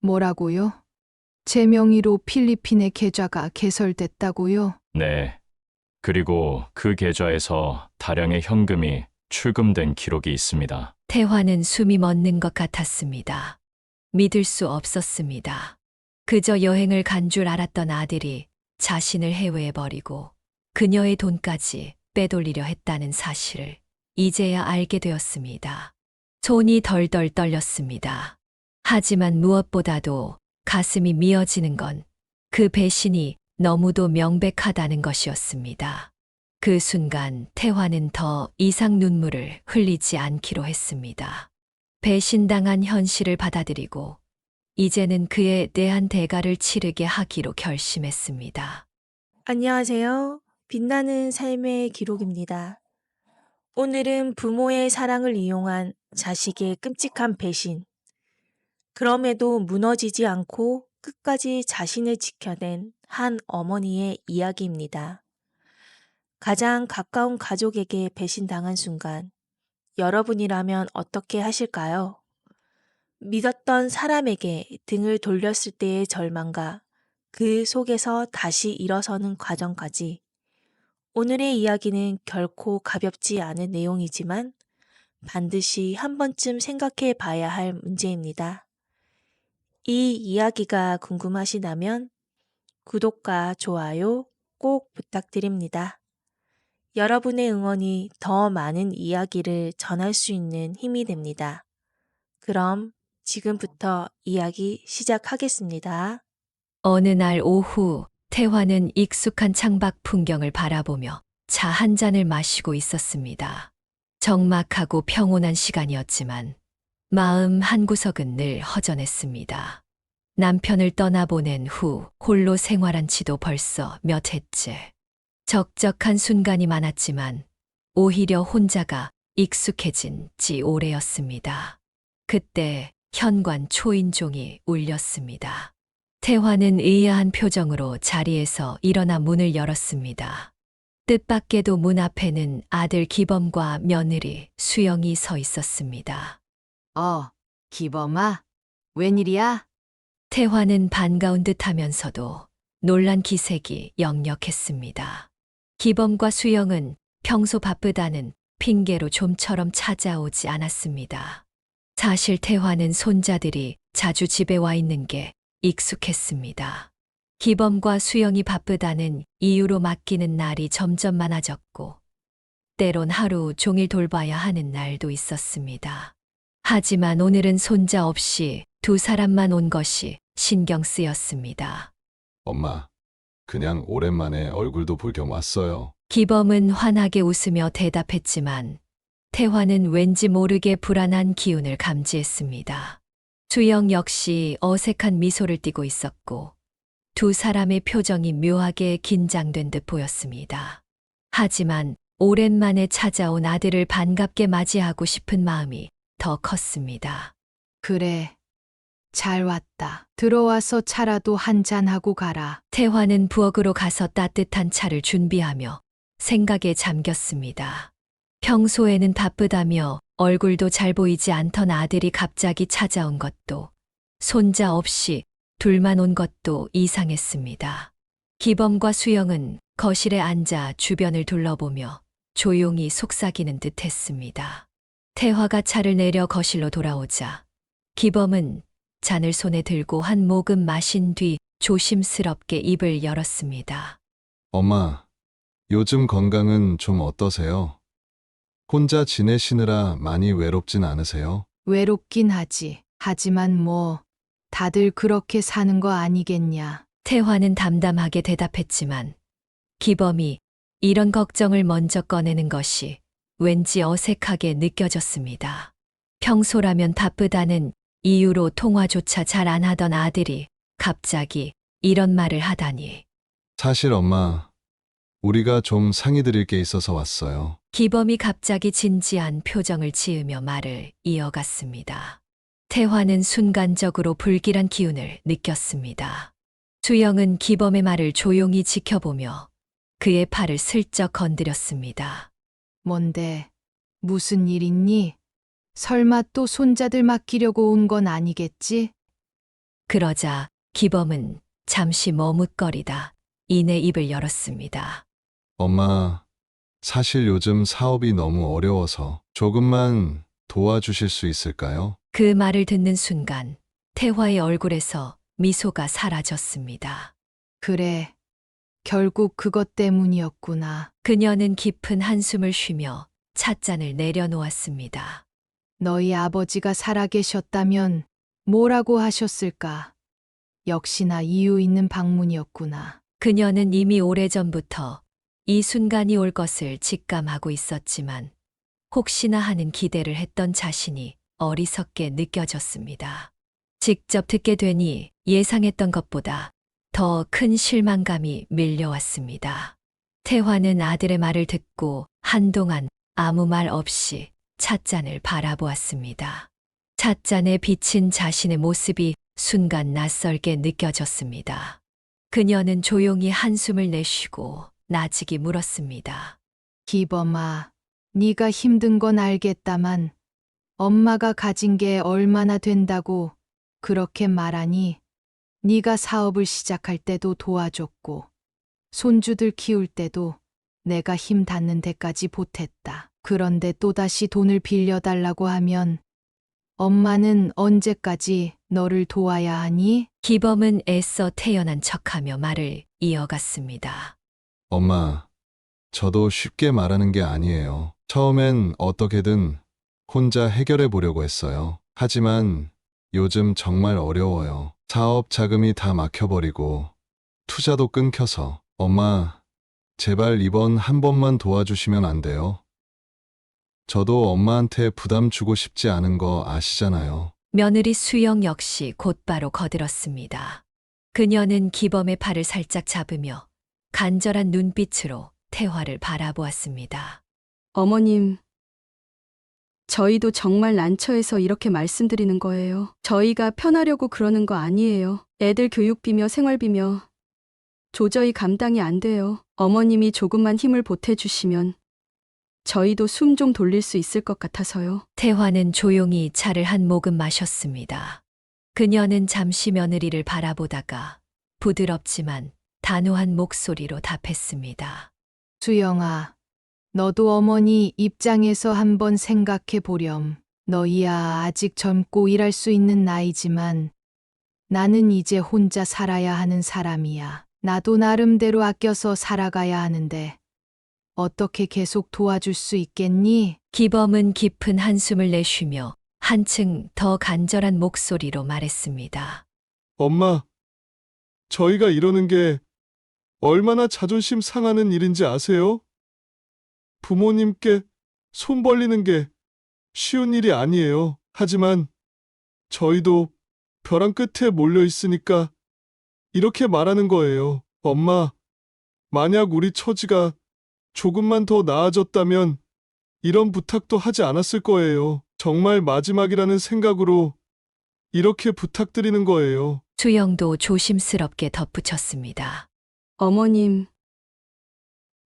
뭐라고요? 제 명의로 필리핀에 계좌가 개설됐다고요? 네. 그리고 그 계좌에서 다량의 현금이 출금된 기록이 있습니다. 태화는 숨이 멎는 것 같았습니다. 믿을 수 없었습니다. 그저 여행을 간 줄 알았던 아들이 자신을 해외에 버리고 그녀의 돈까지 빼돌리려 했다는 사실을 이제야 알게 되었습니다. 손이 덜덜 떨렸습니다. 하지만 무엇보다도 가슴이 미어지는 건 그 배신이 너무도 명백하다는 것이었습니다. 그 순간 태화는 더 이상 눈물을 흘리지 않기로 했습니다. 배신당한 현실을 받아들이고 이제는 그에 대한 대가를 치르게 하기로 결심했습니다. 안녕하세요. 빛나는 삶의 기록입니다. 오늘은 부모의 사랑을 이용한 자식의 끔찍한 배신. 그럼에도 무너지지 않고 끝까지 자신을 지켜낸 한 어머니의 이야기입니다. 가장 가까운 가족에게 배신당한 순간, 여러분이라면 어떻게 하실까요? 믿었던 사람에게 등을 돌렸을 때의 절망과 그 속에서 다시 일어서는 과정까지 오늘의 이야기는 결코 가볍지 않은 내용이지만 반드시 한 번쯤 생각해 봐야 할 문제입니다. 이 이야기가 궁금하시다면 구독과 좋아요 꼭 부탁드립니다. 여러분의 응원이 더 많은 이야기를 전할 수 있는 힘이 됩니다. 그럼 지금부터 이야기 시작하겠습니다. 어느 날 오후 태화는 익숙한 창밖 풍경을 바라보며 차 한 잔을 마시고 있었습니다. 적막하고 평온한 시간이었지만 마음 한구석은 늘 허전했습니다. 남편을 떠나보낸 후 홀로 생활한 지도 벌써 몇 해째. 적적한 순간이 많았지만 오히려 혼자가 익숙해진 지 오래였습니다. 그때 현관 초인종이 울렸습니다. 태화는 의아한 표정으로 자리에서 일어나 문을 열었습니다. 뜻밖에도 문 앞에는 아들 기범과 며느리 수영이 서 있었습니다. 기범아, 웬일이야? 태화는 반가운 듯 하면서도 놀란 기색이 역력했습니다. 기범과 수영은 평소 바쁘다는 핑계로 좀처럼 찾아오지 않았습니다. 사실 태화는 손자들이 자주 집에 와 있는 게 익숙했습니다. 기범과 수영이 바쁘다는 이유로 맡기는 날이 점점 많아졌고, 때론 하루 종일 돌봐야 하는 날도 있었습니다. 하지만 오늘은 손자 없이 두 사람만 온 것이 신경 쓰였습니다. 엄마, 그냥 오랜만에 얼굴도 볼 겸 왔어요. 기범은 환하게 웃으며 대답했지만 태화는 왠지 모르게 불안한 기운을 감지했습니다. 수영 역시 어색한 미소를 띠고 있었고 두 사람의 표정이 묘하게 긴장된 듯 보였습니다. 하지만 오랜만에 찾아온 아들을 반갑게 맞이하고 싶은 마음이 더 컸습니다. 그래, 잘 왔다. 들어와서 차라도 한 잔하고 가라. 태화는 부엌으로 가서 따뜻한 차를 준비하며 생각에 잠겼습니다. 평소에는 바쁘다며 얼굴도 잘 보이지 않던 아들이 갑자기 찾아온 것도, 손자 없이 둘만 온 것도 이상했습니다. 기범과 수영은 거실에 앉아 주변을 둘러보며 조용히 속삭이는 듯 했습니다. 태화가 차를 내려 거실로 돌아오자 기범은 잔을 손에 들고 한 모금 마신 뒤 조심스럽게 입을 열었습니다. 엄마, 요즘 건강은 좀 어떠세요? 혼자 지내시느라 많이 외롭진 않으세요? 외롭긴 하지. 하지만 다들 그렇게 사는 거 아니겠냐. 태화는 담담하게 대답했지만 기범이 이런 걱정을 먼저 꺼내는 것이 왠지 어색하게 느껴졌습니다. 평소라면 바쁘다는 이유로 통화조차 잘 안 하던 아들이 갑자기 이런 말을 하다니. 사실 엄마, 우리가 좀 상의 드릴 게 있어서 왔어요. 기범이 갑자기 진지한 표정을 지으며 말을 이어갔습니다. 태화는 순간적으로 불길한 기운을 느꼈습니다. 수영은 기범의 말을 조용히 지켜보며 그의 팔을 슬쩍 건드렸습니다. 뭔데? 무슨 일 있니? 설마 또 손자들 맡기려고 온 건 아니겠지? 그러자 기범은 잠시 머뭇거리다 이내 입을 열었습니다. 엄마, 사실 요즘 사업이 너무 어려워서 조금만 도와주실 수 있을까요? 그 말을 듣는 순간 태화의 얼굴에서 미소가 사라졌습니다. 그래. 결국 그것 때문이었구나. 그녀는 깊은 한숨을 쉬며 찻잔을 내려놓았습니다. 너희 아버지가 살아계셨다면 뭐라고 하셨을까? 역시나 이유 있는 방문이었구나. 그녀는 이미 오래전부터 이 순간이 올 것을 직감하고 있었지만 혹시나 하는 기대를 했던 자신이 어리석게 느껴졌습니다. 직접 듣게 되니 예상했던 것보다 더 큰 실망감이 밀려왔습니다. 태화는 아들의 말을 듣고 한동안 아무 말 없이 찻잔을 바라보았습니다. 찻잔에 비친 자신의 모습이 순간 낯설게 느껴졌습니다. 그녀는 조용히 한숨을 내쉬고 나직이 물었습니다. 기범아, 네가 힘든 건 알겠다만 엄마가 가진 게 얼마나 된다고 그렇게 말하니? 네가 사업을 시작할 때도 도와줬고 손주들 키울 때도 내가 힘 닿는 데까지 보탰다. 그런데 또다시 돈을 빌려달라고 하면 엄마는 언제까지 너를 도와야 하니? 기범은 애써 태연한 척하며 말을 이어갔습니다. 엄마, 저도 쉽게 말하는 게 아니에요. 처음엔 어떻게든 혼자 해결해 보려고 했어요. 하지만 요즘 정말 어려워요. 사업 자금이 다 막혀버리고 투자도 끊겨서. 엄마, 제발 이번 한 번만 도와주시면 안 돼요? 저도 엄마한테 부담 주고 싶지 않은 거 아시잖아요. 며느리 수영 역시 곧바로 거들었습니다. 그녀는 기범의 팔을 살짝 잡으며 간절한 눈빛으로 태화를 바라보았습니다. 어머님, 저희도 정말 난처해서 이렇게 말씀드리는 거예요. 저희가 편하려고 그러는 거 아니에요. 애들 교육비며 생활비며 도저히 감당이 안 돼요. 어머님이 조금만 힘을 보태주시면 저희도 숨 좀 돌릴 수 있을 것 같아서요. 태화는 조용히 차를 한 모금 마셨습니다. 그녀는 잠시 며느리를 바라보다가 부드럽지만 단호한 목소리로 답했습니다. 수영아, 너도 어머니 입장에서 한번 생각해 보렴. 너희야 아직 젊고 일할 수 있는 나이지만 나는 이제 혼자 살아야 하는 사람이야. 나도 나름대로 아껴서 살아가야 하는데 어떻게 계속 도와줄 수 있겠니? 기범은 깊은 한숨을 내쉬며 한층 더 간절한 목소리로 말했습니다. 엄마, 저희가 이러는 게 얼마나 자존심 상하는 일인지 아세요? 부모님께 손 벌리는 게 쉬운 일이 아니에요. 하지만 저희도 벼랑 끝에 몰려 있으니까 이렇게 말하는 거예요. 엄마, 만약 우리 처지가 조금만 더 나아졌다면 이런 부탁도 하지 않았을 거예요. 정말 마지막이라는 생각으로 이렇게 부탁드리는 거예요. 수영도 조심스럽게 덧붙였습니다. 어머님,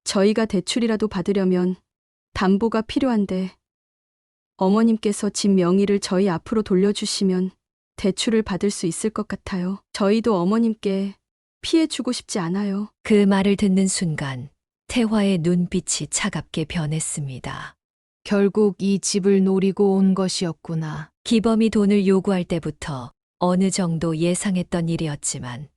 저희가 대출이라도 받으려면 담보가 필요한데 어머님께서 집 명의를 저희 앞으로 돌려주시면 대출을 받을 수 있을 것 같아요. 저희도 어머님께 피해 주고 싶지 않아요. 그 말을 듣는 순간 태화의 눈빛이 차갑게 변했습니다. 결국 이 집을 노리고 온 것이었구나. 기범이 돈을 요구할 때부터 어느 정도 예상했던 일이었지만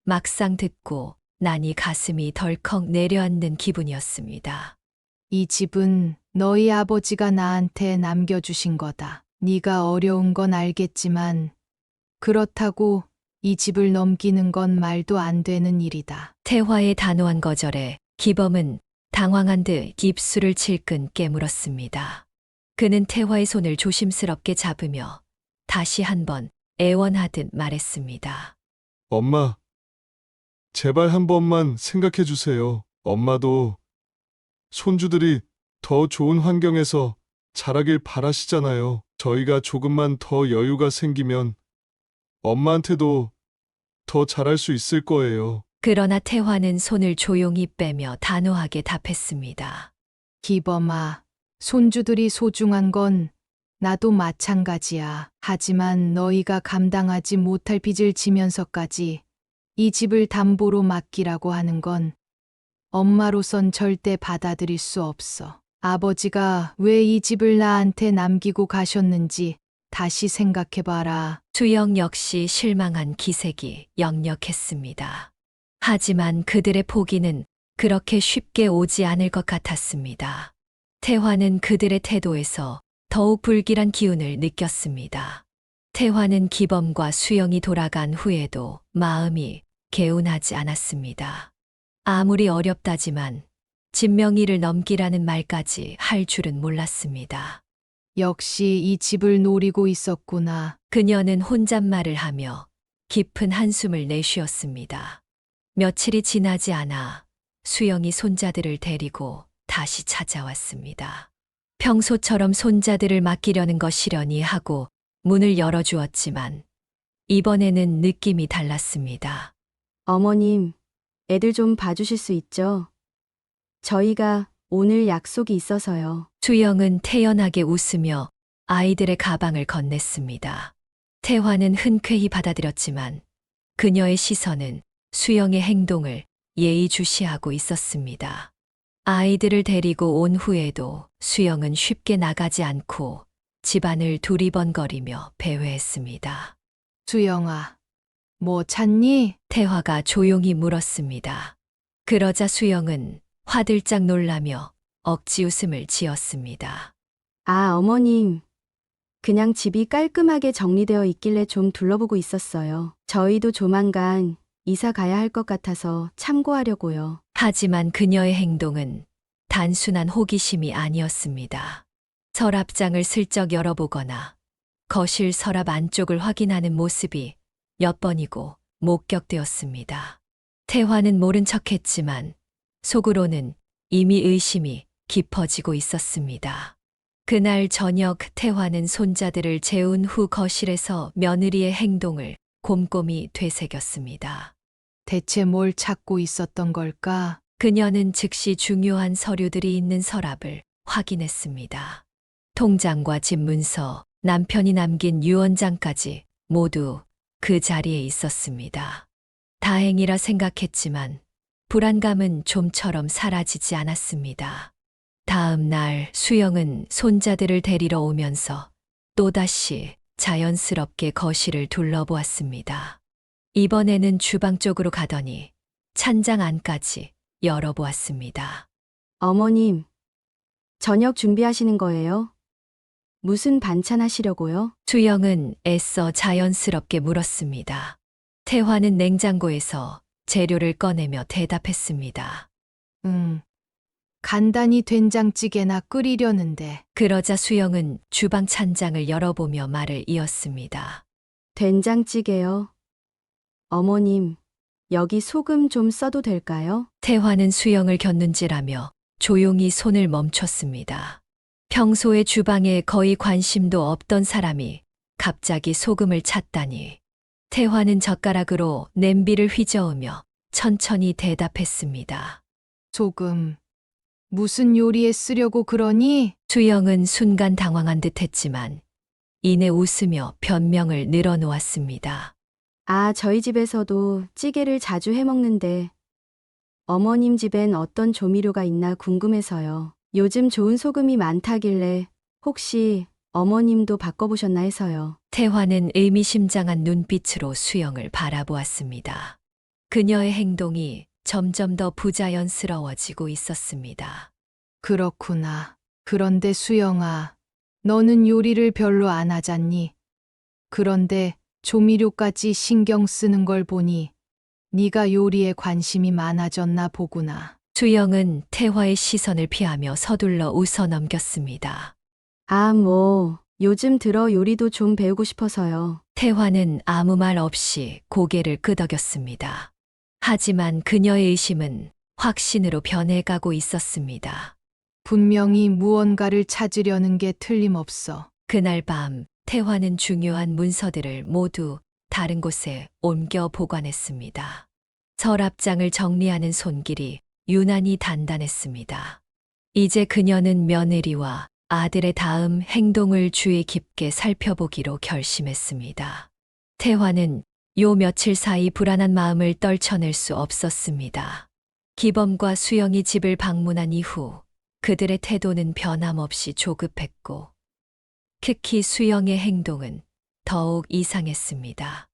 막상 듣고 나니 가슴이 덜컥 내려앉는 기분이었습니다. 이 집은 너희 아버지가 나한테 남겨주신 거다. 네가 어려운 건 알겠지만 그렇다고 이 집을 넘기는 건 말도 안 되는 일이다. 태화의 단호한 거절에 기범은 당황한 듯 입술을 질끈 깨물었습니다. 그는 태화의 손을 조심스럽게 잡으며 다시 한번 애원하듯 말했습니다. 엄마, 제발 한 번만 생각해 주세요. 엄마도 손주들이 더 좋은 환경에서 자라길 바라시잖아요. 저희가 조금만 더 여유가 생기면 엄마한테도 더 잘할 수 있을 거예요. 그러나 태화는 손을 조용히 빼며 단호하게 답했습니다. 기범아, 손주들이 소중한 건 나도 마찬가지야. 하지만 너희가 감당하지 못할 빚을 지면서까지 이 집을 담보로 맡기라고 하는 건 엄마로선 절대 받아들일 수 없어. 아버지가 왜 이 집을 나한테 남기고 가셨는지 다시 생각해봐라. 수영 역시 실망한 기색이 역력했습니다. 하지만 그들의 포기는 그렇게 쉽게 오지 않을 것 같았습니다. 태화는 그들의 태도에서 더욱 불길한 기운을 느꼈습니다. 태화는 기범과 수영이 돌아간 후에도 마음이 개운하지 않았습니다. 아무리 어렵다지만 진명이를 넘기라는 말까지 할 줄은 몰랐습니다. 역시 이 집을 노리고 있었구나. 그녀는 혼잣말을 하며 깊은 한숨을 내쉬었습니다. 며칠이 지나지 않아 수영이 손자들을 데리고 다시 찾아왔습니다. 평소처럼 손자들을 맡기려는 것이려니 하고 문을 열어주었지만 이번에는 느낌이 달랐습니다. 어머님, 애들 좀 봐주실 수 있죠? 저희가 오늘 약속이 있어서요. 수영은 태연하게 웃으며 아이들의 가방을 건넸습니다. 태화는 흔쾌히 받아들였지만 그녀의 시선은 수영의 행동을 예의주시하고 있었습니다. 아이들을 데리고 온 후에도 수영은 쉽게 나가지 않고 집안을 두리번거리며 배회했습니다. 수영아, 뭐 찾니? 태화가 조용히 물었습니다. 그러자 수영은 화들짝 놀라며 억지 웃음을 지었습니다. 아, 어머님. 그냥 집이 깔끔하게 정리되어 있길래 좀 둘러보고 있었어요. 저희도 조만간 이사 가야 할 것 같아서 참고하려고요. 하지만 그녀의 행동은 단순한 호기심이 아니었습니다. 서랍장을 슬쩍 열어보거나 거실 서랍 안쪽을 확인하는 모습이 몇 번이고 목격되었습니다. 태화는 모른 척했지만 속으로는 이미 의심이 깊어지고 있었습니다. 그날 저녁 태화는 손자들을 재운 후 거실에서 며느리의 행동을 곰곰이 되새겼습니다. 대체 뭘 찾고 있었던 걸까? 그녀는 즉시 중요한 서류들이 있는 서랍을 확인했습니다. 통장과 집 문서, 남편이 남긴 유언장까지 모두 그 자리에 있었습니다. 다행이라 생각했지만 불안감은 좀처럼 사라지지 않았습니다. 다음 날 수영은 손자들을 데리러 오면서 또다시 자연스럽게 거실을 둘러보았습니다. 이번에는 주방 쪽으로 가더니 찬장 안까지 열어보았습니다. 어머님, 저녁 준비하시는 거예요? 무슨 반찬 하시려고요? 수영은 애써 자연스럽게 물었습니다. 태화는 냉장고에서 재료를 꺼내며 대답했습니다. 간단히 된장찌개나 끓이려는데. 그러자 수영은 주방 찬장을 열어보며 말을 이었습니다. 된장찌개요. 어머님, 여기 소금 좀 써도 될까요? 태화는 수영을 곁눈질하며 조용히 손을 멈췄습니다. 평소에 주방에 거의 관심도 없던 사람이 갑자기 소금을 찾다니. 태화는 젓가락으로 냄비를 휘저으며 천천히 대답했습니다. 소금. 무슨 요리에 쓰려고 그러니? 수영은 순간 당황한 듯 했지만 이내 웃으며 변명을 늘어놓았습니다. 아, 저희 집에서도 찌개를 자주 해 먹는데 어머님 집엔 어떤 조미료가 있나 궁금해서요. 요즘 좋은 소금이 많다길래 혹시 어머님도 바꿔보셨나 해서요. 태화는 의미심장한 눈빛으로 수영을 바라보았습니다. 그녀의 행동이 점점 더 부자연스러워지고 있었습니다. 그렇구나. 그런데 수영아, 너는 요리를 별로 안 하잖니? 그런데 조미료까지 신경 쓰는 걸 보니 네가 요리에 관심이 많아졌나 보구나. 수영은 태화의 시선을 피하며 서둘러 웃어 넘겼습니다. 아, 요즘 들어 요리도 좀 배우고 싶어서요. 태화는 아무 말 없이 고개를 끄덕였습니다. 하지만 그녀의 의심은 확신으로 변해가고 있었습니다. 분명히 무언가를 찾으려는 게 틀림없어. 그날 밤 태화는 중요한 문서들을 모두 다른 곳에 옮겨 보관했습니다. 서랍장을 정리하는 손길이 유난히 단단했습니다. 이제 그녀는 며느리와 아들의 다음 행동을 주의 깊게 살펴보기로 결심했습니다. 태화는 요 며칠 사이 불안한 마음을 떨쳐낼 수 없었습니다. 기범과 수영이 집을 방문한 이후 그들의 태도는 변함없이 조급했고, 특히 수영의 행동은 더욱 이상했습니다.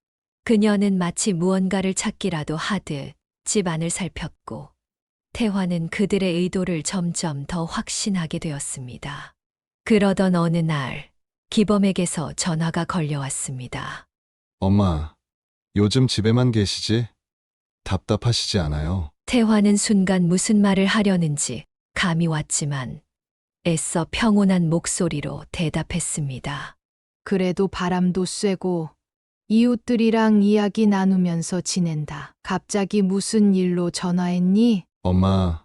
그녀는 마치 무언가를 찾기라도 하듯 집 안을 살폈고, 태화는 그들의 의도를 점점 더 확신하게 되었습니다. 그러던 어느 날, 기범에게서 전화가 걸려왔습니다. 엄마, 요즘 집에만 계시지? 답답하시지 않아요? 태화는 순간 무슨 말을 하려는지 감이 왔지만 애써 평온한 목소리로 대답했습니다. 그래도 바람도 쐬고 이웃들이랑 이야기 나누면서 지낸다. 갑자기 무슨 일로 전화했니? 엄마,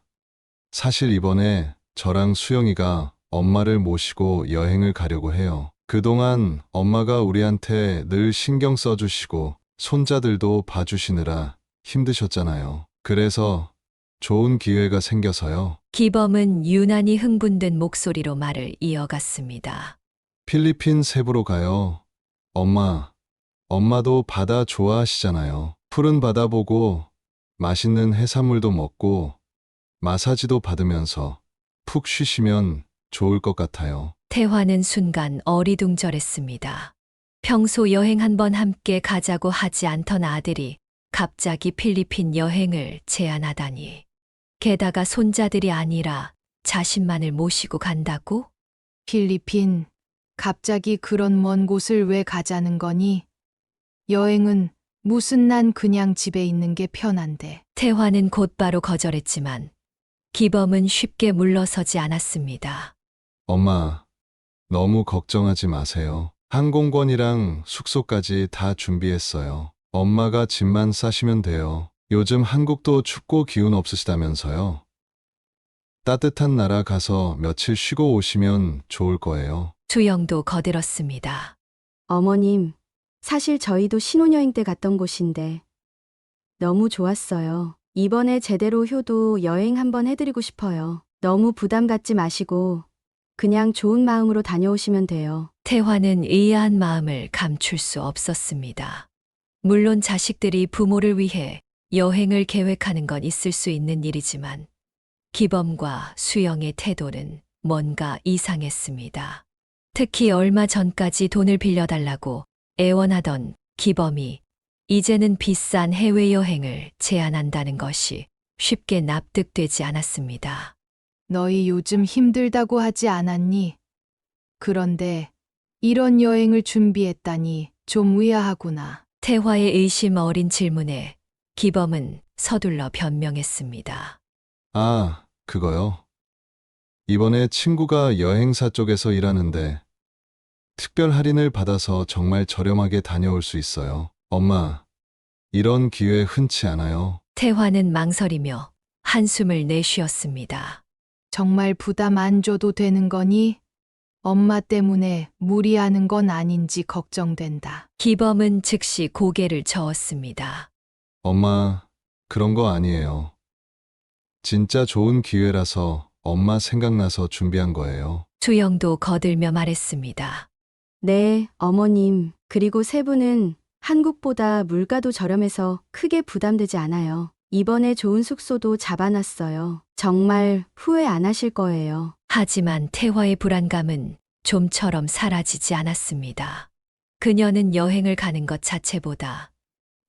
사실 이번에 저랑 수영이가 엄마를 모시고 여행을 가려고 해요. 그동안 엄마가 우리한테 늘 신경 써주시고 손자들도 봐주시느라 힘드셨잖아요. 그래서 좋은 기회가 생겨서요. 기범은 유난히 흥분된 목소리로 말을 이어갔습니다. 필리핀 세부로 가요. 엄마도 바다 좋아하시잖아요. 푸른 바다 보고 맛있는 해산물도 먹고 마사지도 받으면서 푹 쉬시면 좋을 것 같아요. 태화는 순간 어리둥절했습니다. 평소 여행 한번 함께 가자고 하지 않던 아들이 갑자기 필리핀 여행을 제안하다니. 게다가 손자들이 아니라 자신만을 모시고 간다고? 필리핀, 갑자기 그런 먼 곳을 왜 가자는 거니? 여행은 무슨 난 그냥 집에 있는 게 편한데. 태화는 곧바로 거절했지만 기범은 쉽게 물러서지 않았습니다. 엄마, 너무 걱정하지 마세요. 항공권이랑 숙소까지 다 준비했어요. 엄마가 짐만 싸시면 돼요. 요즘 한국도 춥고 기운 없으시다면서요. 따뜻한 나라 가서 며칠 쉬고 오시면 좋을 거예요. 수영도 거들었습니다. 어머님, 사실 저희도 신혼여행 때 갔던 곳인데 너무 좋았어요. 이번에 제대로 효도 여행 한번 해드리고 싶어요. 너무 부담 갖지 마시고 그냥 좋은 마음으로 다녀오시면 돼요. 태화는 의아한 마음을 감출 수 없었습니다. 물론 자식들이 부모를 위해 여행을 계획하는 건 있을 수 있는 일이지만 기범과 수영의 태도는 뭔가 이상했습니다. 특히 얼마 전까지 돈을 빌려달라고 애원하던 기범이 이제는 비싼 해외여행을 제안한다는 것이 쉽게 납득되지 않았습니다. 너희 요즘 힘들다고 하지 않았니? 그런데 이런 여행을 준비했다니 좀 의아하구나. 태화의 의심 어린 질문에 기범은 서둘러 변명했습니다. 아, 그거요? 이번에 친구가 여행사 쪽에서 일하는데 특별 할인을 받아서 정말 저렴하게 다녀올 수 있어요. 엄마, 이런 기회 흔치 않아요. 태화는 망설이며 한숨을 내쉬었습니다. 정말 부담 안 줘도 되는 거니? 엄마 때문에 무리하는 건 아닌지 걱정된다. 기범은 즉시 고개를 저었습니다. 엄마, 그런 거 아니에요. 진짜 좋은 기회라서 엄마 생각나서 준비한 거예요. 수영도 거들며 말했습니다. 네, 어머님. 그리고 세부는 한국보다 물가도 저렴해서 크게 부담되지 않아요. 이번에 좋은 숙소도 잡아놨어요. 정말 후회 안 하실 거예요. 하지만 태화의 불안감은 좀처럼 사라지지 않았습니다. 그녀는 여행을 가는 것 자체보다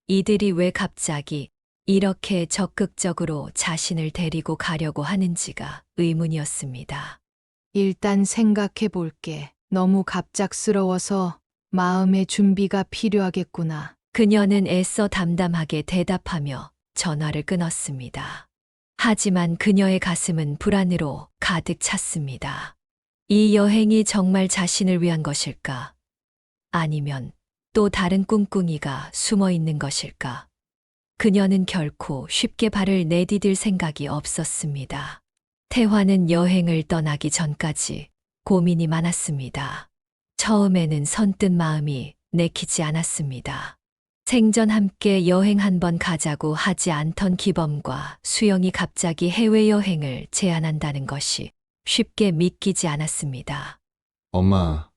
이들이 왜 갑자기 이렇게 적극적으로 자신을 데리고 가려고 하는지가 의문이었습니다. 일단 생각해 볼게. 너무 갑작스러워서 마음의 준비가 필요하겠구나. 그녀는 애써 담담하게 대답하며 전화를 끊었습니다. 하지만 그녀의 가슴은 불안으로 가득 찼습니다. 이 여행이 정말 자신을 위한 것일까? 아니면 또 다른 꿍꿍이가 숨어 있는 것일까? 그녀는 결코 쉽게 발을 내디딜 생각이 없었습니다. 태화는 여행을 떠나기 전까지 고민이 많았습니다. 처음에는 선뜻 마음이 내키지 않았습니다. 생전 함께 여행 한번 가자고 하지 않던 기범과 수영이 갑자기 해외여행을 제안한다는 것이 쉽게 믿기지 않았습니다. 엄마,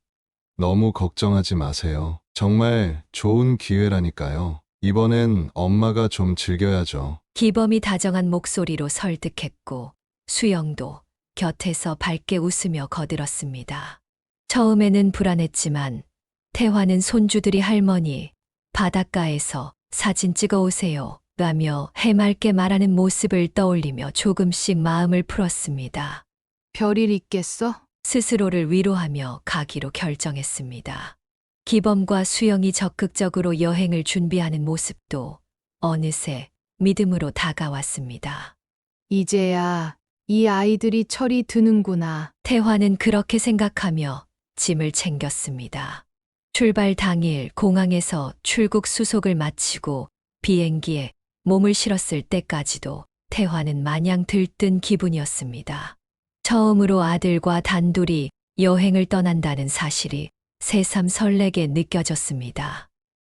너무 걱정하지 마세요. 정말 좋은 기회라니까요. 이번엔 엄마가 좀 즐겨야죠. 기범이 다정한 목소리로 설득했고 수영도 곁에서 밝게 웃으며 거들었습니다. 처음에는 불안했지만 태화는 손주들이 할머니 바닷가에서 사진 찍어 오세요 라며 해맑게 말하는 모습을 떠올리며 조금씩 마음을 풀었습니다. 별일 있겠어? 스스로를 위로하며 가기로 결정했습니다. 기범과 수영이 적극적으로 여행을 준비하는 모습도 어느새 믿음으로 다가왔습니다. 이제야 이 아이들이 철이 드는구나. 태화는 그렇게 생각하며 짐을 챙겼습니다. 출발 당일 공항에서 출국 수속을 마치고 비행기에 몸을 실었을 때까지도 태화는 마냥 들뜬 기분이었습니다. 처음으로 아들과 단둘이 여행을 떠난다는 사실이 새삼 설레게 느껴졌습니다.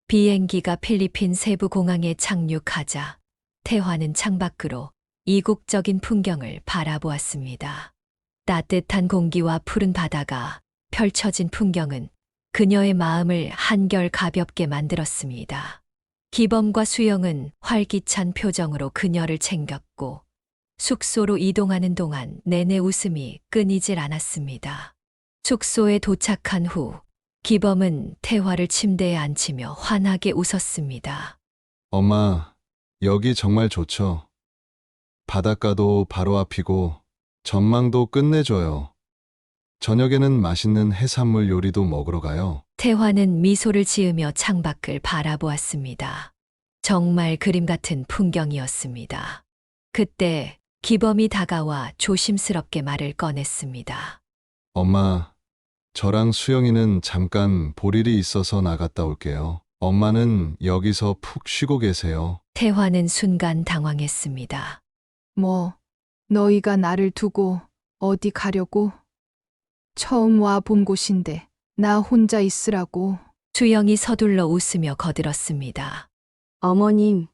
비행기가 필리핀 세부 공항에 착륙하자 태화는 창밖으로 이국적인 풍경을 바라보았습니다. 따뜻한 공기와 푸른 바다가 펼쳐진 풍경은 그녀의 마음을 한결 가볍게 만들었습니다. 기범과 수영은 활기찬 표정으로 그녀를 챙겼고 숙소로 이동하는 동안 내내 웃음이 끊이질 않았습니다. 숙소에 도착한 후 기범은 태화를 침대에 앉히며 환하게 웃었습니다. 엄마, 여기 정말 좋죠. 바닷가도 바로 앞이고 전망도 끝내줘요. 저녁에는 맛있는 해산물 요리도 먹으러 가요. 태화는 미소를 지으며 창밖을 바라보았습니다. 정말 그림 같은 풍경이었습니다. 그때 기범이 다가와 조심스럽게 말을 꺼냈습니다. 엄마, 저랑 수영이는 잠깐 볼 일이 있어서 나갔다 올게요. 엄마는 여기서 푹 쉬고 계세요. 태화는 순간 당황했습니다. 뭐, 너희가 나를 두고 어디 가려고? 처음 와 본 곳인데 나 혼자 있으라고. 수영이 서둘러 웃으며 거들었습니다. 어머님,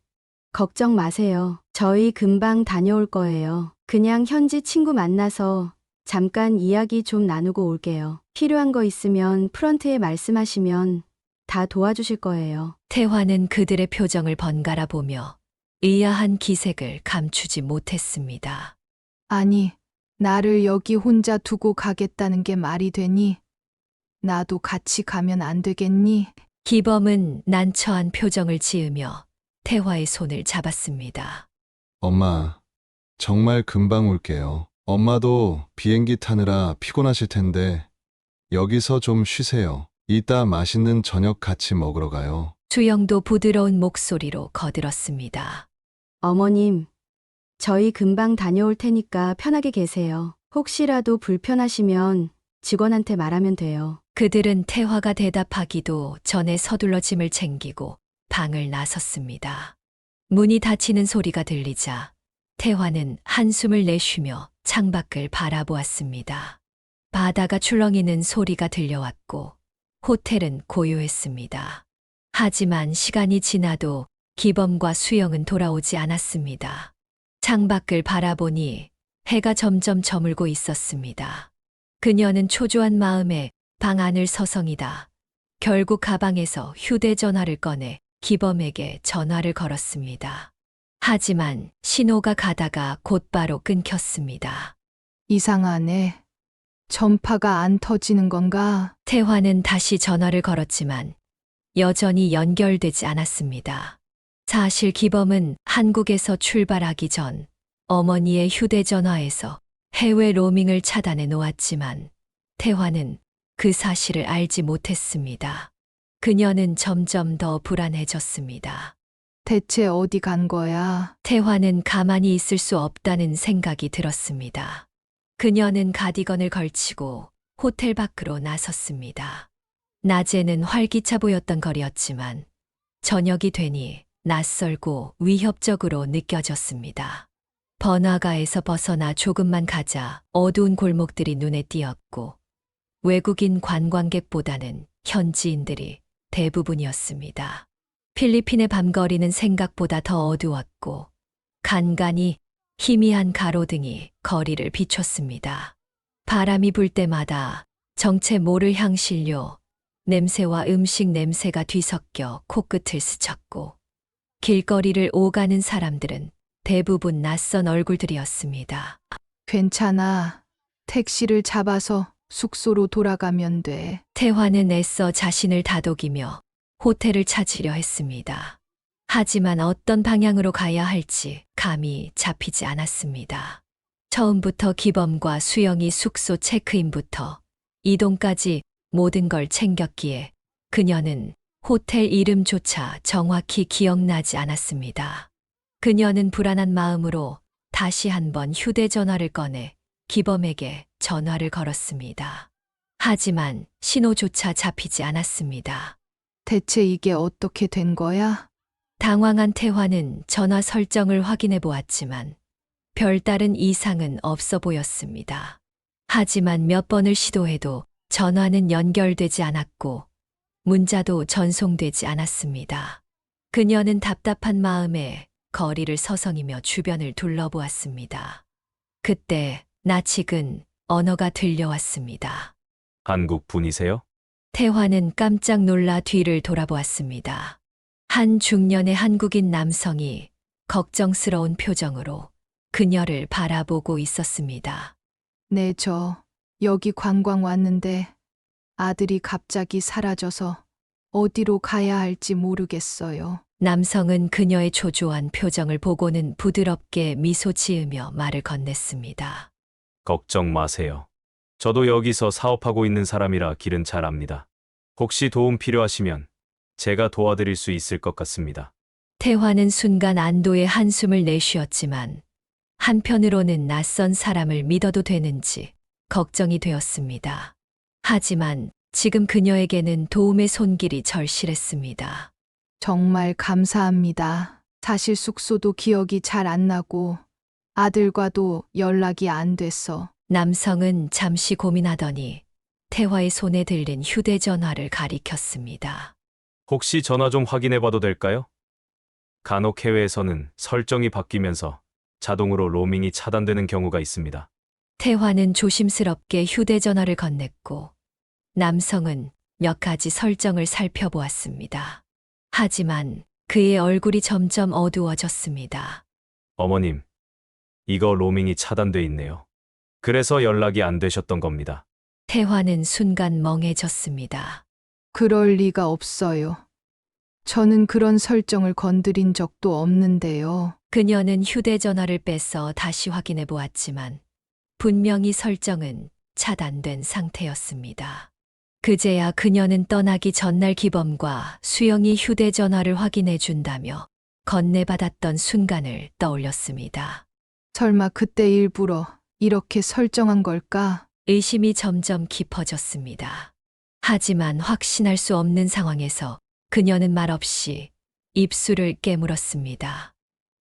걱정 마세요. 저희 금방 다녀올 거예요. 그냥 현지 친구 만나서 잠깐 이야기 좀 나누고 올게요. 필요한 거 있으면 프런트에 말씀하시면 다 도와주실 거예요. 태화는 그들의 표정을 번갈아 보며 의아한 기색을 감추지 못했습니다. 아니, 나를 여기 혼자 두고 가겠다는 게 말이 되니? 나도 같이 가면 안 되겠니? 기범은 난처한 표정을 지으며 태화의 손을 잡았습니다. 엄마, 정말 금방 올게요. 엄마도 비행기 타느라 피곤하실 텐데 여기서 좀 쉬세요. 이따 맛있는 저녁 같이 먹으러 가요. 수영도 부드러운 목소리로 거들었습니다. 어머님, 저희 금방 다녀올 테니까 편하게 계세요. 혹시라도 불편하시면 직원한테 말하면 돼요. 그들은 태화가 대답하기도 전에 서둘러 짐을 챙기고 방을 나섰습니다. 문이 닫히는 소리가 들리자 태화는 한숨을 내쉬며 창밖을 바라보았습니다. 바다가 출렁이는 소리가 들려왔고 호텔은 고요했습니다. 하지만 시간이 지나도 기범과 수영은 돌아오지 않았습니다. 창밖을 바라보니 해가 점점 저물고 있었습니다. 그녀는 초조한 마음에 방 안을 서성이다 결국 가방에서 휴대전화를 꺼내 기범에게 전화를 걸었습니다. 하지만 신호가 가다가 곧바로 끊겼습니다. 이상하네. 전파가 안 터지는 건가? 태화는 다시 전화를 걸었지만 여전히 연결되지 않았습니다. 사실 기범은 한국에서 출발하기 전 어머니의 휴대전화에서 해외 로밍을 차단해 놓았지만 태화는 그 사실을 알지 못했습니다. 그녀는 점점 더 불안해졌습니다. 대체 어디 간 거야? 태화는 가만히 있을 수 없다는 생각이 들었습니다. 그녀는 가디건을 걸치고 호텔 밖으로 나섰습니다. 낮에는 활기차 보였던 거리였지만 저녁이 되니 낯설고 위협적으로 느껴졌습니다. 번화가에서 벗어나 조금만 가자 어두운 골목들이 눈에 띄었고 외국인 관광객보다는 현지인들이 대부분이었습니다. 필리핀의 밤거리는 생각보다 더 어두웠고 간간히 희미한 가로등이 거리를 비췄습니다. 바람이 불 때마다 정체 모를 향신료, 냄새와 음식 냄새가 뒤섞여 코끝을 스쳤고 길거리를 오가는 사람들은 대부분 낯선 얼굴들이었습니다. 괜찮아. 택시를 잡아서 숙소로 돌아가면 돼. 태화는 애써 자신을 다독이며 호텔을 찾으려 했습니다. 하지만 어떤 방향으로 가야 할지 감이 잡히지 않았습니다. 처음부터 기범과 수영이 숙소 체크인부터 이동까지 모든 걸 챙겼기에 그녀는 호텔 이름조차 정확히 기억나지 않았습니다. 그녀는 불안한 마음으로 다시 한번 휴대전화를 꺼내 기범에게 전화를 걸었습니다. 하지만 신호조차 잡히지 않았습니다. 대체 이게 어떻게 된 거야? 당황한 태화는 전화 설정을 확인해 보았지만 별다른 이상은 없어 보였습니다. 하지만 몇 번을 시도해도 전화는 연결되지 않았고 문자도 전송되지 않았습니다. 그녀는 답답한 마음에 거리를 서성이며 주변을 둘러보았습니다. 그때 낯익은 언어가 들려왔습니다. 한국 분이세요? 태화는 깜짝 놀라 뒤를 돌아보았습니다. 한 중년의 한국인 남성이 걱정스러운 표정으로 그녀를 바라보고 있었습니다. 네, 여기 관광 왔는데 아들이 갑자기 사라져서 어디로 가야 할지 모르겠어요. 남성은 그녀의 초조한 표정을 보고는 부드럽게 미소 지으며 말을 건넸습니다. 걱정 마세요. 저도 여기서 사업하고 있는 사람이라 길은 잘 압니다. 혹시 도움 필요하시면 제가 도와드릴 수 있을 것 같습니다. 태화는 순간 안도의 한숨을 내쉬었지만 한편으로는 낯선 사람을 믿어도 되는지 걱정이 되었습니다. 하지만 지금 그녀에게는 도움의 손길이 절실했습니다. 정말 감사합니다. 사실 숙소도 기억이 잘 안 나고 아들과도 연락이 안 돼서. 남성은 잠시 고민하더니 태화의 손에 들린 휴대전화를 가리켰습니다. 혹시 전화 좀 확인해 봐도 될까요? 간혹 해외에서는 설정이 바뀌면서 자동으로 로밍이 차단되는 경우가 있습니다. 태화는 조심스럽게 휴대전화를 건넸고 남성은 몇 가지 설정을 살펴보았습니다. 하지만 그의 얼굴이 점점 어두워졌습니다. 어머님, 이거 로밍이 차단돼 있네요. 그래서 연락이 안 되셨던 겁니다. 태화는 순간 멍해졌습니다. 그럴 리가 없어요. 저는 그런 설정을 건드린 적도 없는데요. 그녀는 휴대전화를 빼서 다시 확인해 보았지만 분명히 설정은 차단된 상태였습니다. 그제야 그녀는 떠나기 전날 기범과 수영이 휴대전화를 확인해 준다며 건네받았던 순간을 떠올렸습니다. 설마 그때 일부러 이렇게 설정한 걸까? 의심이 점점 깊어졌습니다. 하지만 확신할 수 없는 상황에서 그녀는 말없이 입술을 깨물었습니다.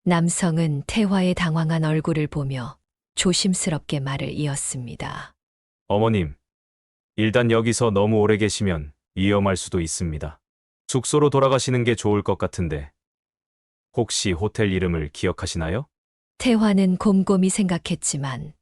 남성은 태화의 당황한 얼굴을 보며 조심스럽게 말을 이었습니다. 어머님, 일단 여기서 너무 오래 계시면 위험할 수도 있습니다. 숙소로 돌아가시는 게 좋을 것 같은데 혹시 호텔 이름을 기억하시나요? 태화는 곰곰이 생각했지만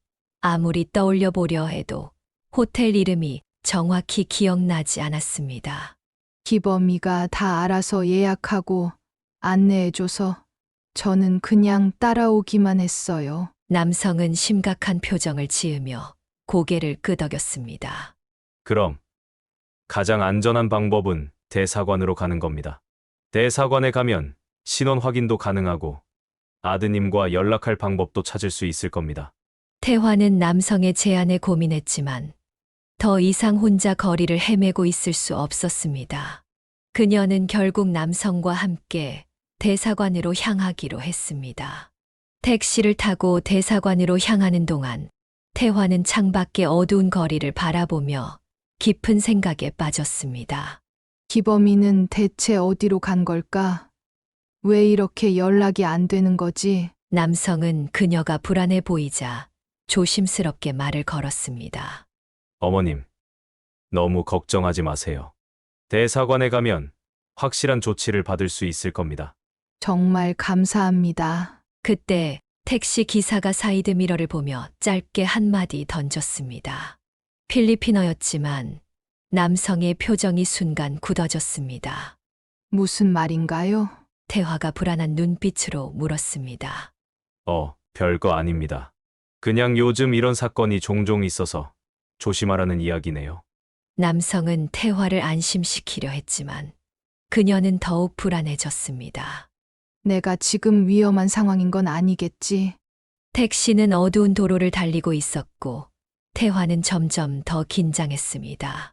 아무리 떠올려 보려 해도 호텔 이름이 정확히 기억나지 않았습니다. 기범이가 다 알아서 예약하고 안내해줘서 저는 그냥 따라오기만 했어요. 남성은 심각한 표정을 지으며 고개를 끄덕였습니다. 그럼 가장 안전한 방법은 대사관으로 가는 겁니다. 대사관에 가면 신원 확인도 가능하고 아드님과 연락할 방법도 찾을 수 있을 겁니다. 태화는 남성의 제안에 고민했지만 더 이상 혼자 거리를 헤매고 있을 수 없었습니다. 그녀는 결국 남성과 함께 대사관으로 향하기로 했습니다. 택시를 타고 대사관으로 향하는 동안 태화는 창밖의 어두운 거리를 바라보며 깊은 생각에 빠졌습니다. 기범이는 대체 어디로 간 걸까? 왜 이렇게 연락이 안 되는 거지? 남성은 그녀가 불안해 보이자 조심스럽게 말을 걸었습니다. 어머님, 너무 걱정하지 마세요. 대사관에 가면 확실한 조치를 받을 수 있을 겁니다. 정말 감사합니다. 그때 택시 기사가 사이드 미러를 보며 짧게 한마디 던졌습니다. 필리핀어였지만 남성의 표정이 순간 굳어졌습니다. 무슨 말인가요? 태화가 불안한 눈빛으로 물었습니다. 별거 아닙니다. 그냥 요즘 이런 사건이 종종 있어서 조심하라는 이야기네요. 남성은 태화를 안심시키려 했지만 그녀는 더욱 불안해졌습니다. 내가 지금 위험한 상황인 건 아니겠지. 택시는 어두운 도로를 달리고 있었고 태화는 점점 더 긴장했습니다.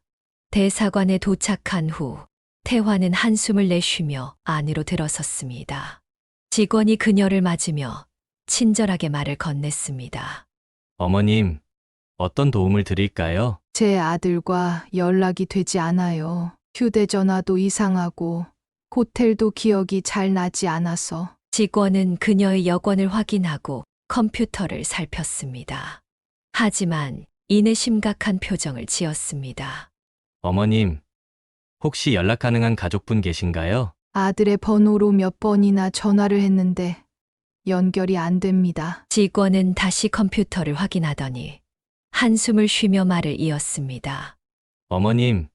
대사관에 도착한 후 태화는 한숨을 내쉬며 안으로 들어섰습니다. 직원이 그녀를 맞으며 친절하게 말을 건넸습니다. 어머님, 어떤 도움을 드릴까요? 제 아들과 연락이 되지 않아요. 휴대전화도 이상하고 호텔도 기억이 잘 나지 않아서. 직원은 그녀의 여권을 확인하고 컴퓨터를 살폈습니다. 하지만 이내 심각한 표정을 지었습니다. 어머님, 혹시 연락 가능한 가족분 계신가요? 아들의 번호로 몇 번이나 전화를 했는데 연결이 안 됩니다. 직원은 다시 컴퓨터를 확인하더니 한숨을 쉬며 말을 이었습니다. 어머님,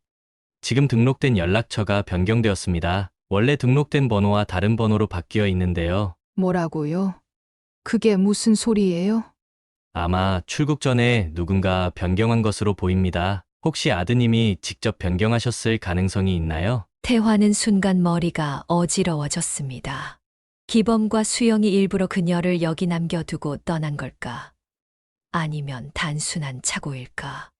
지금 등록된 연락처가 변경되었습니다. 원래 등록된 번호와 다른 번호로 바뀌어 있는데요. 뭐라고요? 그게 무슨 소리예요? 아마 출국 전에 누군가 변경한 것으로 보입니다. 혹시 아드님이 직접 변경하셨을 가능성이 있나요? 태화는 순간 머리가 어지러워졌습니다. 기범과 수영이 일부러 그녀를 여기 남겨두고 떠난 걸까? 아니면 단순한 착오일까?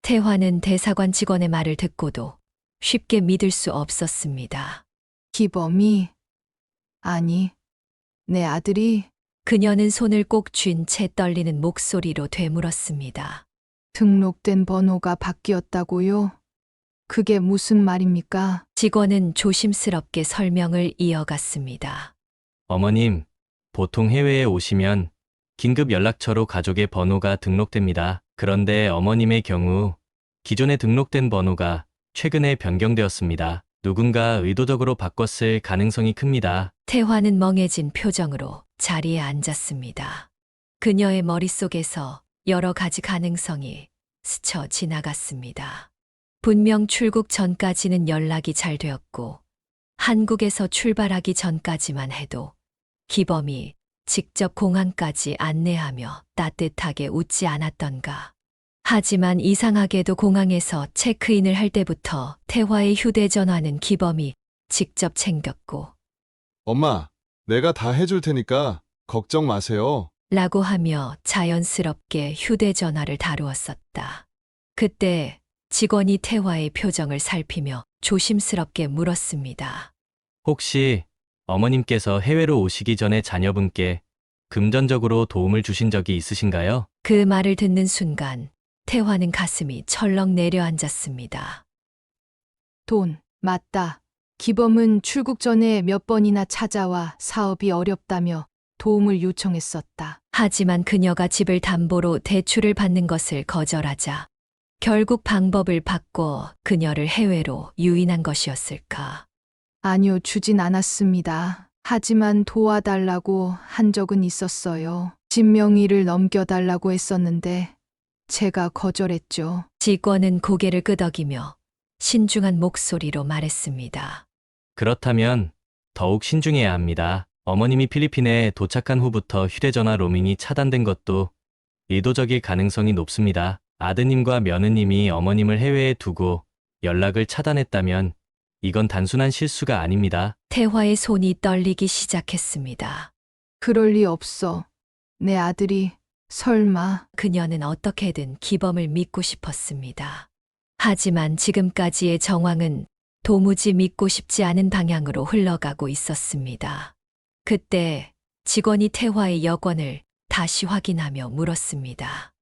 태화는 대사관 직원의 말을 듣고도 쉽게 믿을 수 없었습니다. 기범이? 아니, 내 아들이 그녀는 손을 꼭 쥔 채 떨리는 목소리로 되물었습니다. 등록된 번호가 바뀌었다고요? 그게 무슨 말입니까? 직원은 조심스럽게 설명을 이어갔습니다. 어머님, 보통 해외에 오시면 긴급 연락처로 가족의 번호가 등록됩니다. 그런데 어머님의 경우 기존에 등록된 번호가 최근에 변경되었습니다. 누군가 의도적으로 바꿨을 가능성이 큽니다. 태화는 멍해진 표정으로 자리에 앉았습니다. 그녀의 머릿속에서 여러 가지 가능성이 스쳐 지나갔습니다. 분명 출국 전까지는 연락이 잘 되었고 한국에서 출발하기 전까지만 해도 기범이 직접 공항까지 안내하며 따뜻하게 웃지 않았던가. 하지만 이상하게도 공항에서 체크인을 할 때부터 태화의 휴대전화는 기범이 직접 챙겼고 엄마, 내가 다 해줄 테니까 걱정 마세요. 라고 하며 자연스럽게 휴대전화를 다루었었다. 그때 직원이 태화의 표정을 살피며 조심스럽게 물었습니다. 혹시 어머님께서 해외로 오시기 전에 자녀분께 금전적으로 도움을 주신 적이 있으신가요? 그 말을 듣는 순간 태화는 가슴이 철렁 내려앉았습니다. 돈, 맞다. 기범은 출국 전에 몇 번이나 찾아와 사업이 어렵다며 도움을 요청했었다. 하지만 그녀가 집을 담보로 대출을 받는 것을 거절하자 결국 방법을 바꿔 그녀를 해외로 유인한 것이었을까. 아니요, 주진 않았습니다. 하지만 도와달라고 한 적은 있었어요. 집 명의를 넘겨달라고 했었는데 제가 거절했죠. 직원은 고개를 끄덕이며 신중한 목소리로 말했습니다. 그렇다면 더욱 신중해야 합니다. 어머님이 필리핀에 도착한 후부터 휴대전화 로밍이 차단된 것도 의도적일 가능성이 높습니다. 아드님과 며느님이 어머님을 해외에 두고 연락을 차단했다면 이건 단순한 실수가 아닙니다. 태화의 손이 떨리기 시작했습니다. 그럴 리 없어. 내 아들이 설마. 그녀는 어떻게든 기범을 믿고 싶었습니다. 하지만 지금까지의 정황은 도무지 믿고 싶지 않은 방향으로 흘러가고 있었습니다. 그때 직원이 태화의 여권을 다시 확인하며 물었습니다.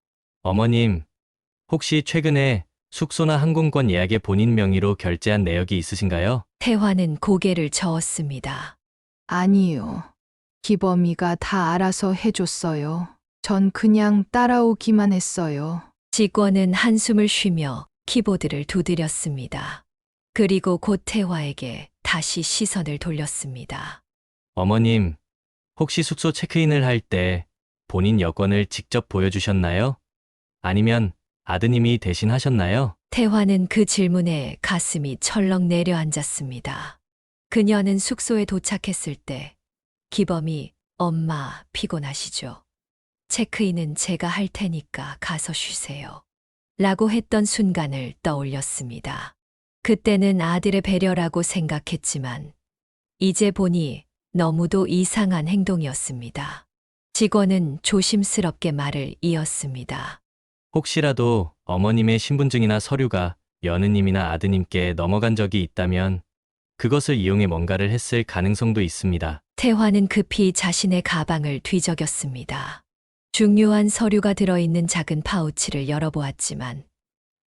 어머님, 혹시 최근에 숙소나 항공권 예약에 본인 명의로 결제한 내역이 있으신가요? 태화는 고개를 저었습니다. 아니요. 기범이가 다 알아서 해줬어요. 전 그냥 따라오기만 했어요. 직원은 한숨을 쉬며 키보드를 두드렸습니다. 그리고 곧 태화에게 다시 시선을 돌렸습니다. 어머님, 혹시 숙소 체크인을 할 때 본인 여권을 직접 보여주셨나요? 아니면 아드님이 대신 하셨나요? 태화는 그 질문에 가슴이 철렁 내려앉았습니다. 그녀는 숙소에 도착했을 때 기범이 엄마 피곤하시죠? 체크인은 제가 할 테니까 가서 쉬세요. 라고 했던 순간을 떠올렸습니다. 그때는 아들의 배려라고 생각했지만 이제 보니 너무도 이상한 행동이었습니다. 직원은 조심스럽게 말을 이었습니다. 혹시라도 어머님의 신분증이나 서류가 며느님이나 아드님께 넘어간 적이 있다면 그것을 이용해 뭔가를 했을 가능성도 있습니다. 태화는 급히 자신의 가방을 뒤적였습니다. 중요한 서류가 들어있는 작은 파우치를 열어보았지만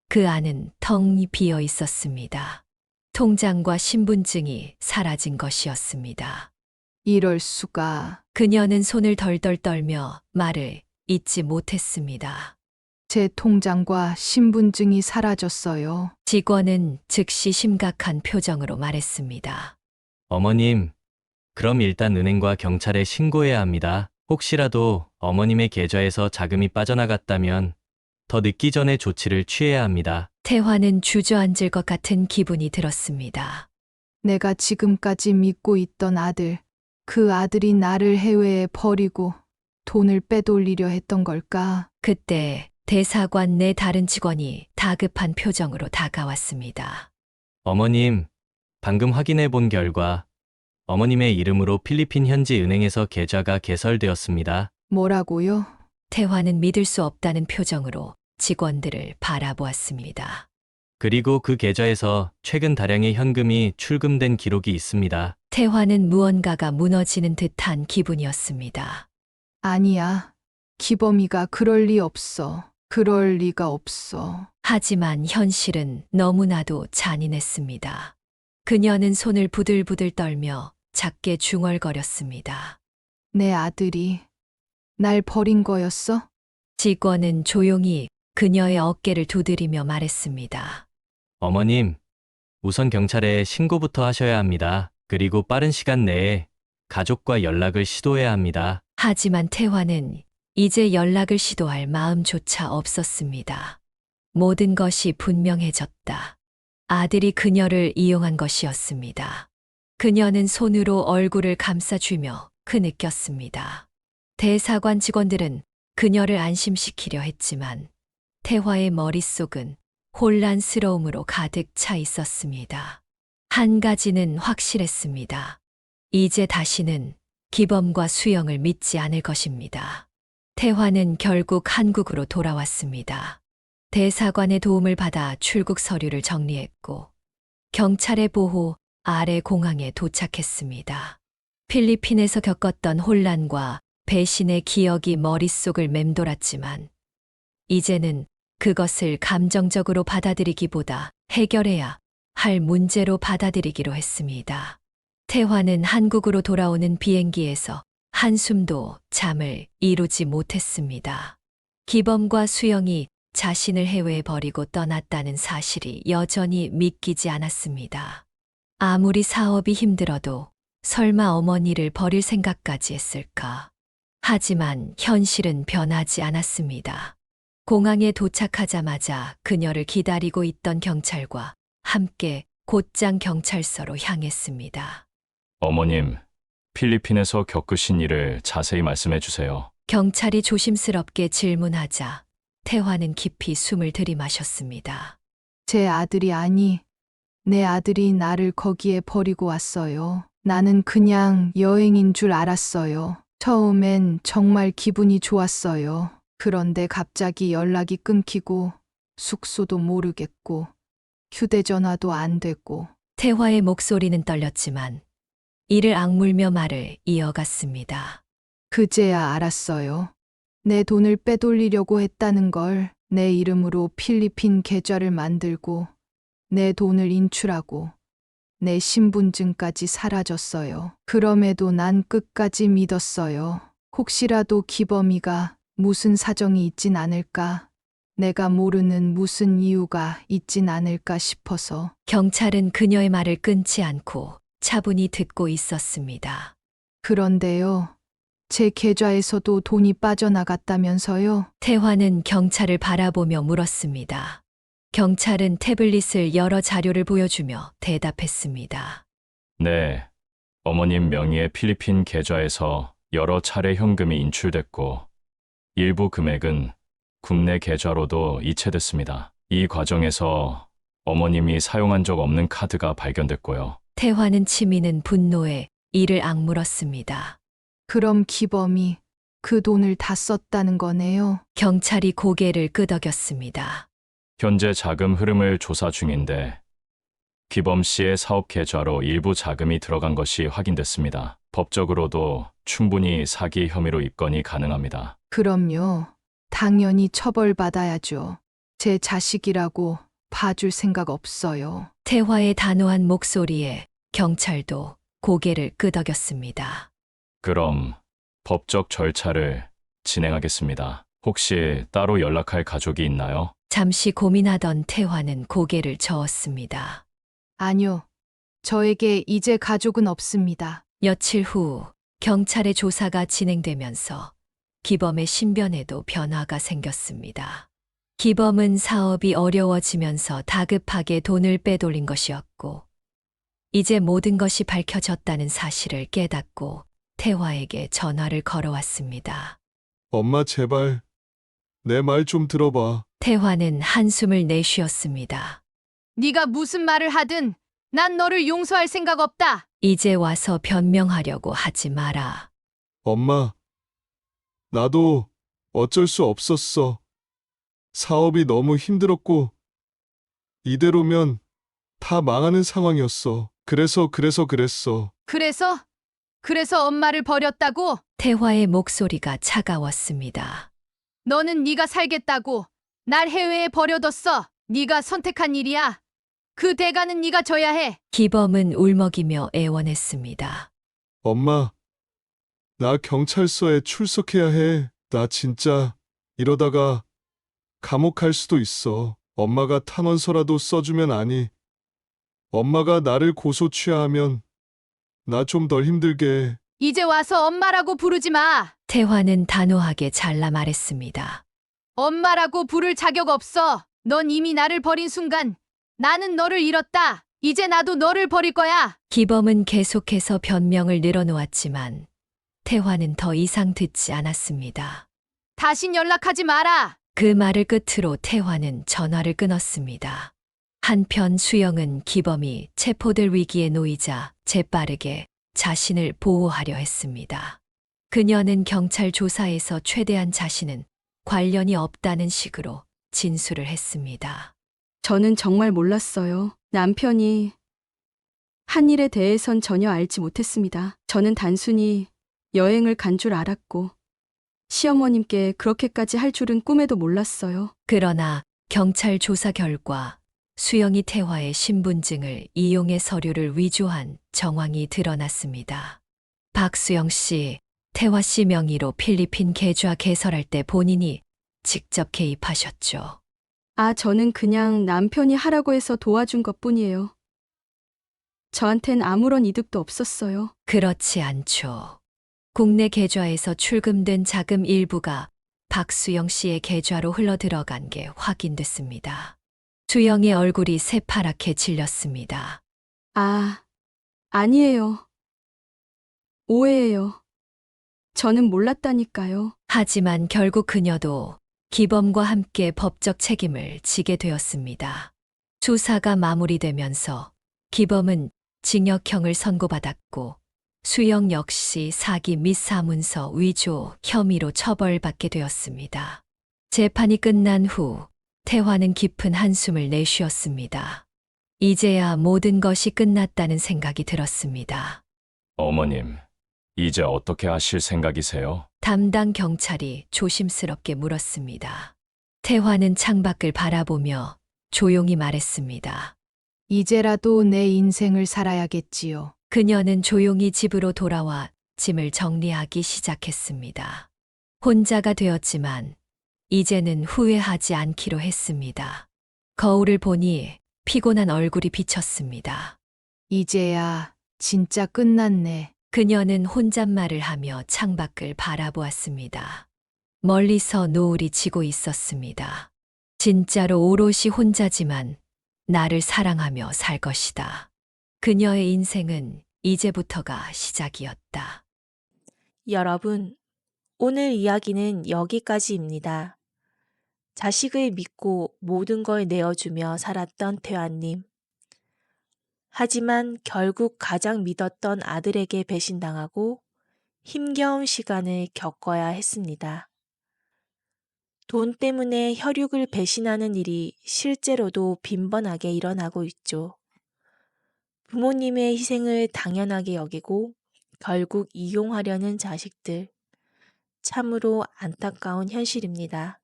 그 안은 텅 비어 있었습니다. 통장과 신분증이 사라진 것이었습니다. 이럴 수가. 그녀는 손을 덜덜 떨며 말을 잇지 못했습니다. 제 통장과 신분증이 사라졌어요. 직원은 즉시 심각한 표정으로 말했습니다. 어머님, 그럼 일단 은행과 경찰에 신고해야 합니다. 혹시라도 어머님의 계좌에서 자금이 빠져나갔다면 더 늦기 전에 조치를 취해야 합니다. 태화는 주저앉을 것 같은 기분이 들었습니다. 내가 지금까지 믿고 있던 아들, 그 아들이 나를 해외에 버리고 돈을 빼돌리려 했던 걸까? 그때 대사관 내 다른 직원이 다급한 표정으로 다가왔습니다. 어머님, 방금 확인해 본 결과 어머님의 이름으로 필리핀 현지 은행에서 계좌가 개설되었습니다. 뭐라고요? 태화는 믿을 수 없다는 표정으로 직원들을 바라보았습니다. 그리고 그 계좌에서 최근 다량의 현금이 출금된 기록이 있습니다. 태화는 무언가가 무너지는 듯한 기분이었습니다. 아니야. 기범이가 그럴 리 없어. 그럴 리가 없어. 하지만 현실은 너무나도 잔인했습니다. 그녀는 손을 부들부들 떨며 작게 중얼거렸습니다. 내 아들이 날 버린 거였어? 직원은 조용히 그녀의 어깨를 두드리며 말했습니다. 어머님, 우선 경찰에 신고부터 하셔야 합니다. 그리고 빠른 시간 내에 가족과 연락을 시도해야 합니다. 하지만 태화는 이제 연락을 시도할 마음조차 없었습니다. 모든 것이 분명해졌다. 아들이 그녀를 이용한 것이었습니다. 그녀는 손으로 얼굴을 감싸주며 흐느꼈습니다. 대사관 직원들은 그녀를 안심시키려 했지만 태화의 머릿속은 혼란스러움으로 가득 차 있었습니다. 한 가지는 확실했습니다. 이제 다시는 기범과 수영을 믿지 않을 것입니다. 태화는 결국 한국으로 돌아왔습니다. 대사관의 도움을 받아 출국 서류를 정리했고 경찰의 보호 아래 공항에 도착했습니다. 필리핀에서 겪었던 혼란과 배신의 기억이 머릿속을 맴돌았지만 이제는 그것을 감정적으로 받아들이기보다 해결해야 할 문제로 받아들이기로 했습니다. 태화는 한국으로 돌아오는 비행기에서 한숨도 잠을 이루지 못했습니다. 기범과 수영이 자신을 해외에 버리고 떠났다는 사실이 여전히 믿기지 않았습니다. 아무리 사업이 힘들어도 설마 어머니를 버릴 생각까지 했을까? 하지만 현실은 변하지 않았습니다. 공항에 도착하자마자 그녀를 기다리고 있던 경찰과 함께 곧장 경찰서로 향했습니다. 어머님, 필리핀에서 겪으신 일을 자세히 말씀해 주세요. 경찰이 조심스럽게 질문하자 태화는 깊이 숨을 들이마셨습니다. 제 아들이 아니, 내 아들이 나를 거기에 버리고 왔어요. 나는 그냥 여행인 줄 알았어요. 처음엔 정말 기분이 좋았어요. 그런데 갑자기 연락이 끊기고 숙소도 모르겠고 휴대전화도 안 되고. 태화의 목소리는 떨렸지만 이를 악물며 말을 이어갔습니다. 그제야 알았어요. 내 돈을 빼돌리려고 했다는 걸. 내 이름으로 필리핀 계좌를 만들고 내 돈을 인출하고 내 신분증까지 사라졌어요. 그럼에도 난 끝까지 믿었어요. 혹시라도 기범이가 무슨 사정이 있진 않을까? 내가 모르는 무슨 이유가 있진 않을까 싶어서. 경찰은 그녀의 말을 끊지 않고 차분히 듣고 있었습니다. 그런데요, 제 계좌에서도 돈이 빠져나갔다면서요? 태화는 경찰을 바라보며 물었습니다. 경찰은 태블릿을 열어 자료를 보여주며 대답했습니다. 네, 어머님 명의의 필리핀 계좌에서 여러 차례 현금이 인출됐고 일부 금액은 국내 계좌로도 이체됐습니다. 이 과정에서 어머님이 사용한 적 없는 카드가 발견됐고요. 태화는 치미는 분노에 이를 악물었습니다. 그럼 기범이 그 돈을 다 썼다는 거네요. 경찰이 고개를 끄덕였습니다. 현재 자금 흐름을 조사 중인데 기범 씨의 사업 계좌로 일부 자금이 들어간 것이 확인됐습니다. 법적으로도 충분히 사기 혐의로 입건이 가능합니다. 그럼요. 당연히 처벌받아야죠. 제 자식이라고 봐줄 생각 없어요. 태화의 단호한 목소리에 경찰도 고개를 끄덕였습니다. 그럼 법적 절차를 진행하겠습니다. 혹시 따로 연락할 가족이 있나요? 잠시 고민하던 태화는 고개를 저었습니다. 아니요. 저에게 이제 가족은 없습니다. 며칠 후 경찰의 조사가 진행되면서 기범의 신변에도 변화가 생겼습니다. 기범은 사업이 어려워지면서 다급하게 돈을 빼돌린 것이었고, 이제 모든 것이 밝혀졌다는 사실을 깨닫고 태화에게 전화를 걸어왔습니다. 엄마 제발 내 말 좀 들어봐. 태화는 한숨을 내쉬었습니다. 네가 무슨 말을 하든 난 너를 용서할 생각 없다. 이제 와서 변명하려고 하지 마라. 엄마, 나도 어쩔 수 없었어. 사업이 너무 힘들었고 이대로면 다 망하는 상황이었어. 그래서 그랬어. 그래서 엄마를 버렸다고? 태화의 목소리가 차가웠습니다. 너는 네가 살겠다고 날 해외에 버려뒀어. 네가 선택한 일이야. 그 대가는 네가 져야 해. 기범은 울먹이며 애원했습니다. 엄마, 나 경찰서에 출석해야 해. 나 진짜 이러다가 감옥 갈 수도 있어. 엄마가 탄원서라도 써주면 아니. 엄마가 나를 고소 취하하면 나 좀 덜 힘들게 해. 이제 와서 엄마라고 부르지 마. 태화는 단호하게 잘라 말했습니다. 엄마라고 부를 자격 없어. 넌 이미 나를 버린 순간 나는 너를 잃었다. 이제 나도 너를 버릴 거야. 기범은 계속해서 변명을 늘어놓았지만 태화는 더 이상 듣지 않았습니다. 다신 연락하지 마라. 그 말을 끝으로 태화는 전화를 끊었습니다. 한편 수영은 기범이 체포될 위기에 놓이자 재빠르게 자신을 보호하려 했습니다. 그녀는 경찰 조사에서 최대한 자신은 관련이 없다는 식으로 진술을 했습니다. 저는 정말 몰랐어요. 남편이 한 일에 대해선 전혀 알지 못했습니다. 저는 단순히 여행을 간 줄 알았고 시어머님께 그렇게까지 할 줄은 꿈에도 몰랐어요. 그러나 경찰 조사 결과 수영이 태화의 신분증을 이용해 서류를 위조한 정황이 드러났습니다. 박수영 씨, 태화 씨 명의로 필리핀 계좌 개설할 때 본인이 직접 개입하셨죠. 저는 그냥 남편이 하라고 해서 도와준 것뿐이에요. 저한텐 아무런 이득도 없었어요. 그렇지 않죠. 국내 계좌에서 출금된 자금 일부가 박수영 씨의 계좌로 흘러들어간 게 확인됐습니다. 수영의 얼굴이 새파랗게 질렸습니다. 아니에요. 오해예요. 저는 몰랐다니까요. 하지만 결국 그녀도 기범과 함께 법적 책임을 지게 되었습니다. 수사가 마무리되면서 기범은 징역형을 선고받았고 수영 역시 사기 및 사문서 위조 혐의로 처벌받게 되었습니다. 재판이 끝난 후 태화는 깊은 한숨을 내쉬었습니다. 이제야 모든 것이 끝났다는 생각이 들었습니다. 어머님, 이제 어떻게 하실 생각이세요? 담당 경찰이 조심스럽게 물었습니다. 태화는 창밖을 바라보며 조용히 말했습니다. 이제라도 내 인생을 살아야겠지요. 그녀는 조용히 집으로 돌아와 짐을 정리하기 시작했습니다. 혼자가 되었지만 이제는 후회하지 않기로 했습니다. 거울을 보니 피곤한 얼굴이 비쳤습니다. 이제야 진짜 끝났네. 그녀는 혼잣말을 하며 창밖을 바라보았습니다. 멀리서 노을이 지고 있었습니다. 진짜로 오롯이 혼자지만 나를 사랑하며 살 것이다. 그녀의 인생은 이제부터가 시작이었다. 여러분, 오늘 이야기는 여기까지입니다. 자식을 믿고 모든 걸 내어주며 살았던 태환님. 하지만 결국 가장 믿었던 아들에게 배신당하고 힘겨운 시간을 겪어야 했습니다. 돈 때문에 혈육을 배신하는 일이 실제로도 빈번하게 일어나고 있죠. 부모님의 희생을 당연하게 여기고 결국 이용하려는 자식들. 참으로 안타까운 현실입니다.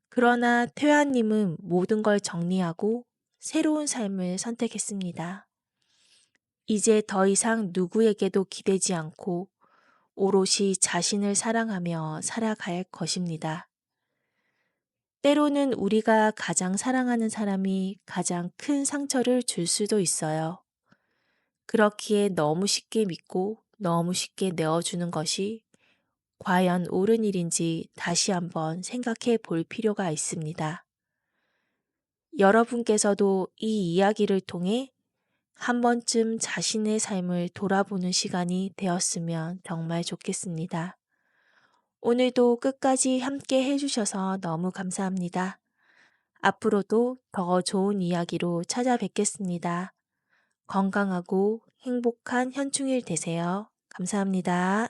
그러나 퇴화님은 모든 걸 정리하고 새로운 삶을 선택했습니다. 이제 더 이상 누구에게도 기대지 않고 오롯이 자신을 사랑하며 살아갈 것입니다. 때로는 우리가 가장 사랑하는 사람이 가장 큰 상처를 줄 수도 있어요. 그렇기에 너무 쉽게 믿고 너무 쉽게 내어주는 것이 과연 옳은 일인지 다시 한번 생각해 볼 필요가 있습니다. 여러분께서도 이 이야기를 통해 한 번쯤 자신의 삶을 돌아보는 시간이 되었으면 정말 좋겠습니다. 오늘도 끝까지 함께 해주셔서 너무 감사합니다. 앞으로도 더 좋은 이야기로 찾아뵙겠습니다. 건강하고 행복한 현충일 되세요. 감사합니다.